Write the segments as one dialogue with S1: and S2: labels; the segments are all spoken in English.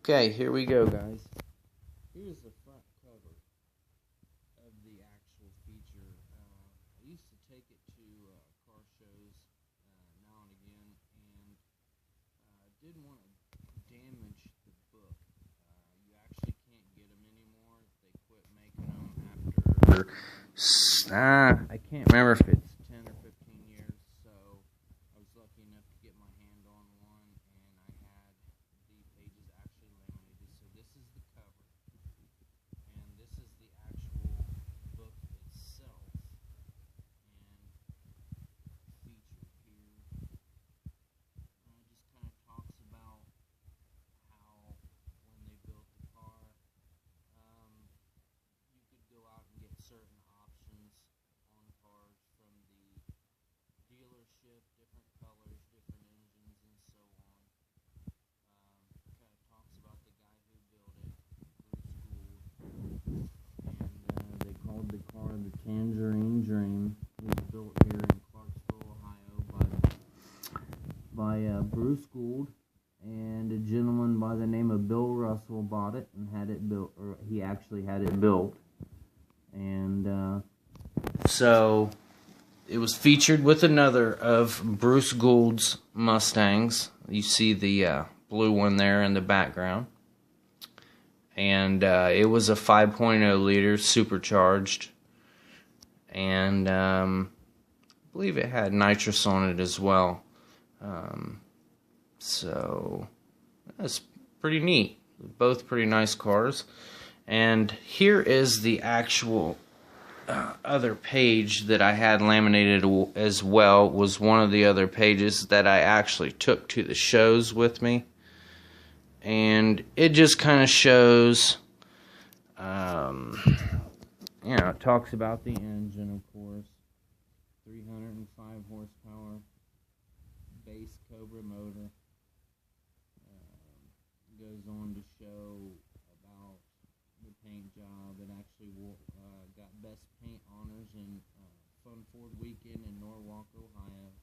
S1: Okay, here we go, guys. Here's the front cover of the actual feature. I used to take it to car shows now and again, and didn't want to damage the book. You actually can't get them anymore. They quit making them after, I can't remember if it's 10 or 15 years, so I was lucky enough to get my hand on one, and I had the pages actually laminated. So this is the cover, and this is the actual book itself, and featured here. It just kind of talks about how when they built the car, you could go out and get certain options on cars from the dealership, different colors, different engines, and so on. Kind of talks about the guy who built it, Bruce Gould, and they called the car the Tangerine Dream. It was built here in Clarksville, Ohio by Bruce Gould, and a gentleman by the name of Bill Russell bought it and had it built, or he actually had it built. And so it was featured with another of Bruce Gould's Mustangs. You see the blue one there in the background. And it was a 5.0 liter supercharged. And I believe it had nitrous on it as well. So that's pretty neat. Both pretty nice cars. And here is the actual other page that I had laminated as well. Was one of the other pages that I actually took to the shows with me. And it just kind of shows, it talks about the engine, of course. 305 horsepower, base Cobra motor. Goes on to show about the paint job. It actually got best paint honors in Fun Ford Weekend in Norwalk, Ohio.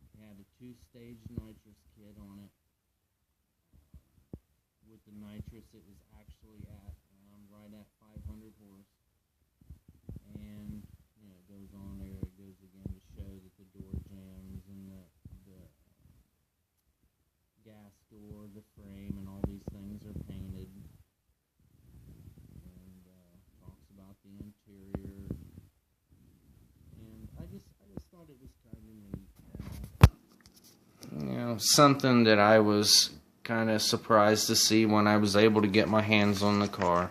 S1: It had a 2-stage nitrous kit on it. With the nitrous, it was actually at right at 500 horse. And it goes on there. It goes again to show that the door jams and the gas door, the frame, and all these things are painted. And talks about the interior. And I just thought it was kind of neat. Something that I was kind of surprised to see when I was able to get my hands on the car.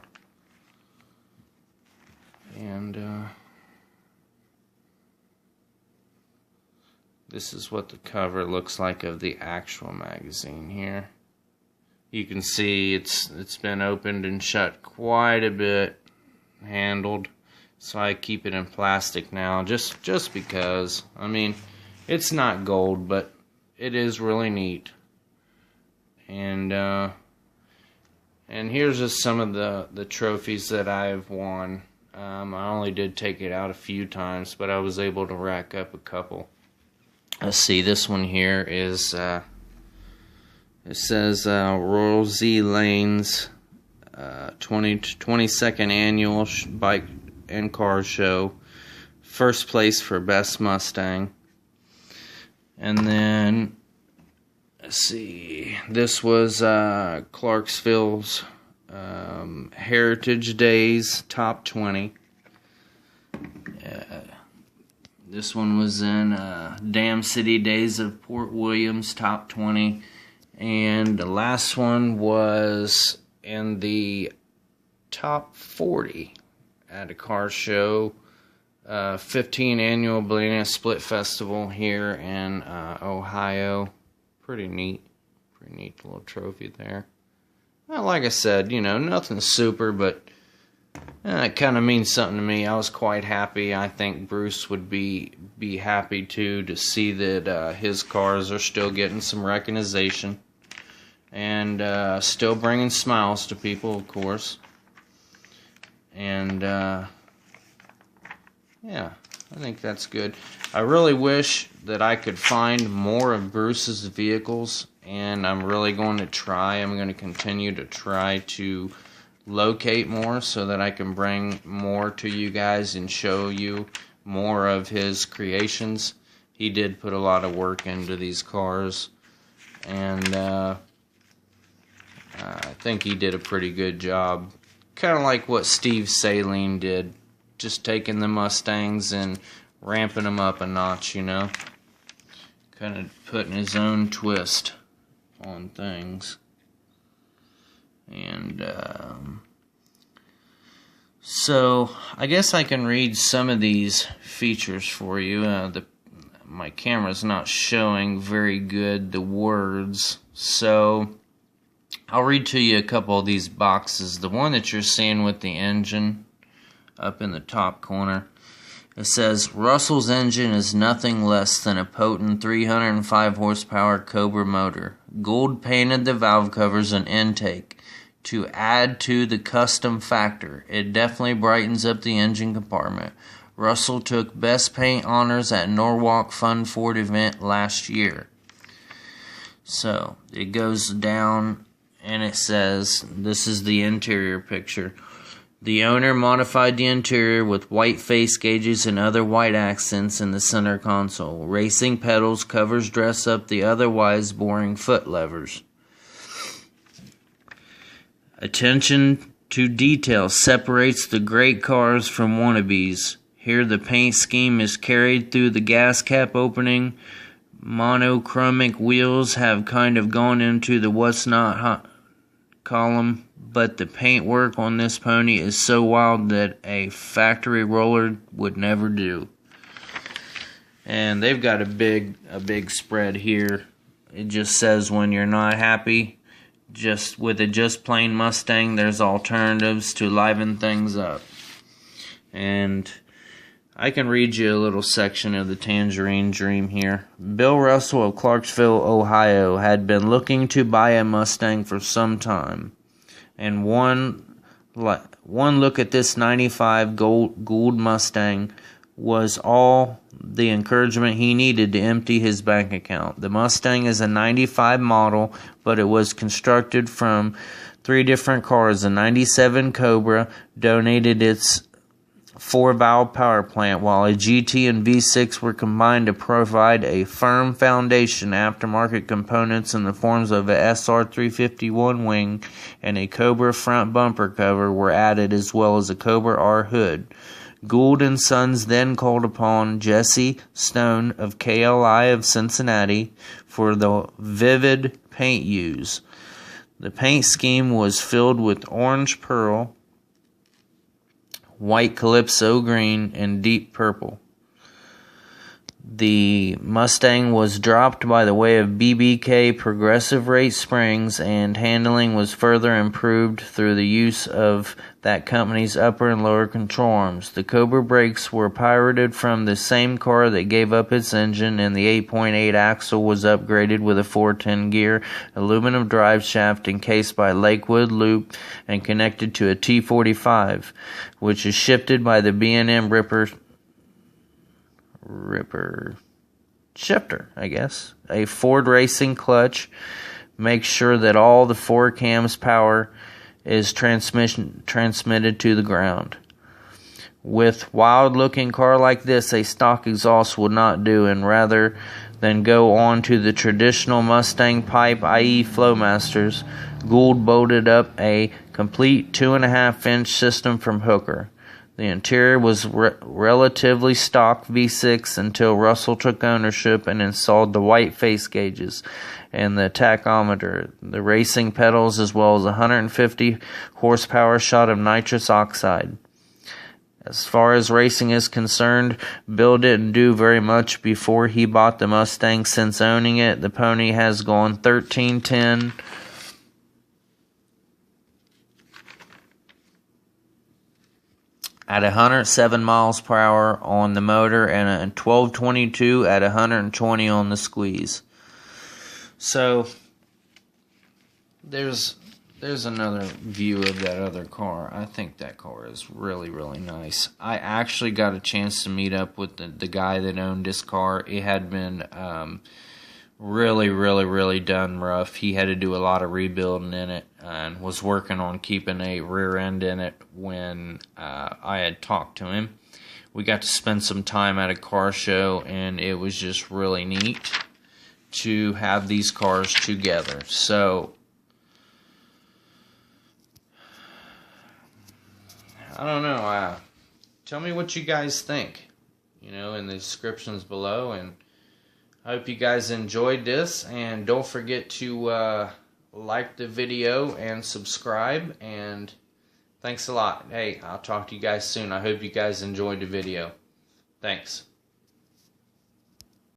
S1: And this is what the cover looks like of the actual magazine here. You can see it's been opened and shut quite a bit, handled. So I keep it in plastic now, just because. I mean, it's not gold, but it is really neat. And here's just some of the trophies that I've won. I only did take it out a few times, but I was able to rack up a couple. Let's see, this one here is, it says Royal Z Lanes 22nd Annual Bike and Car Show. First place for Best Mustang. And then, let's see, this was Clarksville's Heritage Days Top 20. This one was in Dam City Days of Port Williams Top 20. And the last one was in the Top 40 at a car show. 15 Annual Banana Split Festival here in Ohio. Pretty neat. Pretty neat little trophy there. Well, like I said, nothing super, but it kind of means something to me. I was quite happy. I think Bruce would be happy too to see that his cars are still getting some recognition and still bringing smiles to people, of course. And yeah, I think that's good. I really wish that I could find more of Bruce's vehicles and I'm really going to try. I'm going to continue to try to locate more so that I can bring more to you guys and show you more of his creations. He did put a lot of work into these cars, and I think he did a pretty good job. Kind of like what Steve Saline did, just taking the Mustangs and ramping them up a notch, you know. Kind of putting his own twist on things. And so I guess I can read some of these features for you. My camera's not showing very good the words, so I'll read to you a couple of these boxes. The one that you're seeing with the engine up in the top corner, it says, Russell's engine is nothing less than a potent 305 horsepower Cobra motor. Gould painted the valve covers and intake to add to the custom factor. It definitely brightens up the engine compartment. Russell took Best Paint honors at Norwalk Fun Ford event last year. So it goes down and it says, this is the interior picture. The owner modified the interior with white face gauges and other white accents in the center console. Racing pedals covers dress up the otherwise boring foot levers. Attention to detail separates the great cars from wannabes. Here the paint scheme is carried through the gas cap opening. Monochromic wheels have kind of gone into the what's not column, but the paint work on this pony is so wild that a factory roller would never do. And they've got a big spread here. It just says when you're not happy just with a just plain Mustang, there's alternatives to liven things up. And I can read you a little section of the Tangerine Dream here. Bill Russell of Clarksville, Ohio, had been looking to buy a Mustang for some time. And one look at this 95 Gould Mustang was all the encouragement he needed to empty his bank account. The Mustang is a 95 model, but it was constructed from 3 different cars. A 97 Cobra donated its 4-valve power plant, while a GT and V6 were combined to provide a firm foundation. Aftermarket components in the forms of a SR351 wing and a Cobra front bumper cover were added, as well as a Cobra R hood. Gould & Sons then called upon Jesse Stone of KLI of Cincinnati for the vivid paint use. The paint scheme was filled with orange pearl, white calypso green, and deep purple. The Mustang was dropped by the way of BBK progressive rate springs, and handling was further improved through the use of that company's upper and lower control arms. The Cobra brakes were pirated from the same car that gave up its engine, and the 8.8 axle was upgraded with a 410 gear, aluminum drive shaft encased by Lakewood loop and connected to a T45, which is shifted by the B&M Ripper shifter, I guess. A Ford Racing clutch makes sure that all the 4 cams power is transmitted to the ground. With wild-looking car like this, a stock exhaust would not do, and rather than go on to the traditional Mustang pipe, i.e. Flowmasters, Gould bolted up a complete 2.5-inch system from Hooker. The interior was relatively stock V6 until Russell took ownership and installed the white face gauges and the tachometer, the racing pedals, as well as a 150 horsepower shot of nitrous oxide. As far as racing is concerned, Bill didn't do very much before he bought the Mustang. Since owning it, the pony has gone 1310 at 107 miles per hour on the motor and a 1222 at 120 on the squeeze. So there's another view of that other car. I think that car is really, really nice. I actually got a chance to meet up with the guy that owned this car. It had been really done rough. He had to do a lot of rebuilding in it and was working on keeping a rear end in it when I had talked to him. We got to spend some time at a car show, and it was just really neat to have these cars together. So I don't know, tell me what you guys think, in the descriptions below, and I hope you guys enjoyed this, and don't forget to like the video and subscribe, and thanks a lot. Hey, I'll talk to you guys soon. I hope you guys enjoyed the video. Thanks.